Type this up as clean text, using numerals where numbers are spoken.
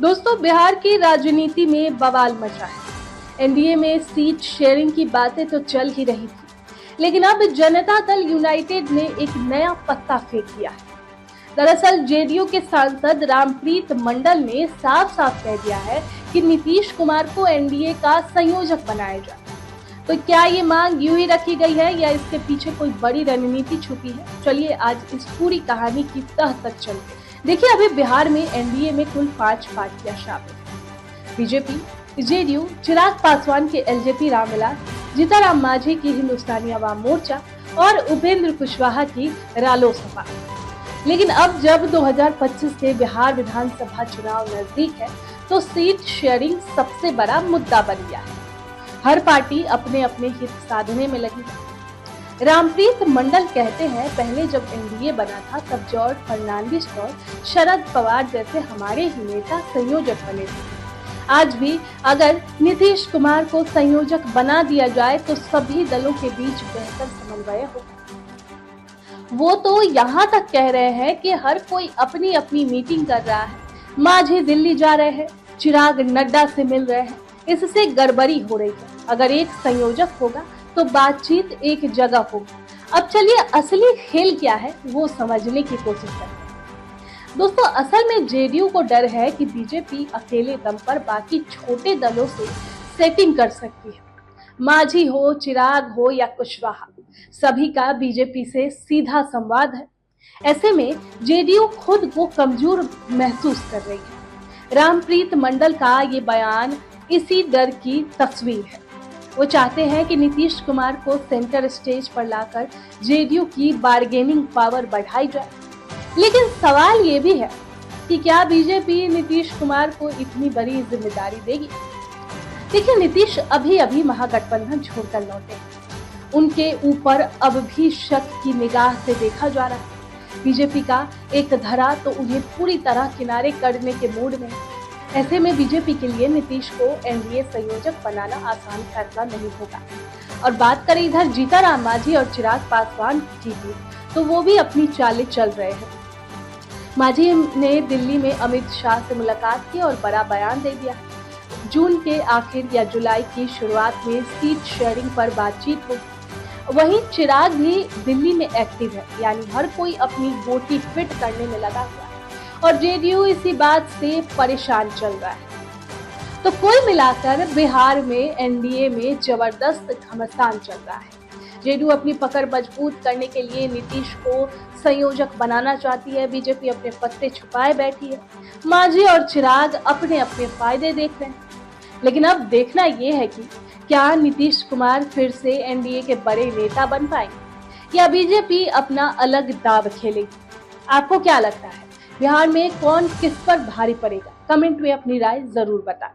दोस्तों, बिहार की राजनीति में बवाल मचा है। एनडीए में सीट शेयरिंग की बातें तो चल ही रही थी, लेकिन अब जनता दल यूनाइटेड ने एक नया पत्ता फेंक दिया है। दरअसल जेडीयू के सांसद रामप्रीत मंडल ने साफ साफ कह दिया है कि नीतीश कुमार को एनडीए का संयोजक बनाया जाए। तो क्या ये मांग यूं ही रखी गई है या इसके पीछे कोई बड़ी रणनीति छुपी है? चलिए आज इस पूरी कहानी की तह तक चलते हैं। देखिए, अभी बिहार में एनडीए में कुल 5 पार्टियां शामिल हैं। बीजेपी, जेडीयू, चिराग पासवान के एलजेपी रामविलास, जीतनराम मांझी की हिंदुस्तानी अवाम मोर्चा और उपेंद्र कुशवाहा की रालोसपा। लेकिन अब जब 2025 के बिहार विधानसभा चुनाव नजदीक है, तो सीट शेयरिंग सबसे बड़ा मुद्दा बन गया है। हर पार्टी अपने अपने हित साधने में लगी है। रामप्रीत मंडल कहते हैं, पहले जब एनडीए बना था तब जॉर्ज फर्नांडिस और शरद पवार जैसे हमारे ही नेता संयोजक बने थे। आज भी अगर नीतीश कुमार को संयोजक बना दिया जाए तो सभी दलों के बीच बेहतर समन्वय होगा। वो तो यहाँ तक कह रहे हैं कि हर कोई अपनी अपनी मीटिंग कर रहा है। मांझी दिल्ली जा रहे हैं, चिराग नड्डा से मिल रहे हैं, इससे गड़बड़ी हो रही है। अगर एक संयोजक होगा तो बातचीत एक जगह होगी। अब चलिए असली खेल क्या है वो समझने की कोशिश करते हैं। दोस्तों, असल में जेडीयू को डर है कि बीजेपी अकेले दम पर बाकी छोटे दलों से सेटिंग कर सकती है। मांझी हो, चिराग हो या कुशवाहा, सभी का बीजेपी से सीधा संवाद है। ऐसे में जेडीयू खुद को कमजोर महसूस कर रही है। रामप्रीत मंडल का ये बयान इसी डर की तस्वीर है। वो चाहते हैं कि नीतीश कुमार को सेंटर स्टेज पर लाकर जेडीयू की बार्गेनिंग पावर बढ़ाई जाए। लेकिन सवाल ये भी है कि क्या बीजेपी नीतीश कुमार को इतनी बड़ी जिम्मेदारी देगी? देखिए, नीतीश अभी अभी महागठबंधन छोड़कर लौटे हैं। उनके ऊपर अब भी शक की निगाह से देखा जा रहा है। बीजेपी का एक धड़ा तो उन्हें पूरी तरह किनारे करने के मूड में है। ऐसे में बीजेपी के लिए नीतीश को एनडीए संयोजक बनाना आसान फैसला नहीं होगा। और बात करें इधर जीतनराम मांझी और चिराग पासवान की भी, तो वो भी अपनी चालें चल रहे हैं। मांझी ने दिल्ली में अमित शाह से मुलाकात की और बड़ा बयान दे दिया। जून के आखिर या जुलाई की शुरुआत में सीट शेयरिंग पर बातचीत होगी। वहीं चिराग भी दिल्ली में एक्टिव है, यानी हर कोई अपनी गोटी फिट करने में लगा हुआ है और जेडीयू इसी बात से परेशान चल रहा है। तो कुल मिलाकर बिहार में एनडीए में जबरदस्त घमासान चल रहा है। जेडीयू अपनी पकड़ मजबूत करने के लिए नीतीश को संयोजक बनाना चाहती है। बीजेपी अपने पत्ते छुपाए बैठी है। मांझी और चिराग अपने अपने फायदे देख रहे हैं। लेकिन अब देखना यह है कि क्या नीतीश कुमार फिर से एनडीए के बड़े नेता बन पाएंगे या बीजेपी अपना अलग दाव खेलेगी? आपको क्या लगता है, बिहार में कौन किस पर भारी पड़ेगा? कमेंट में अपनी राय जरूर बताएं।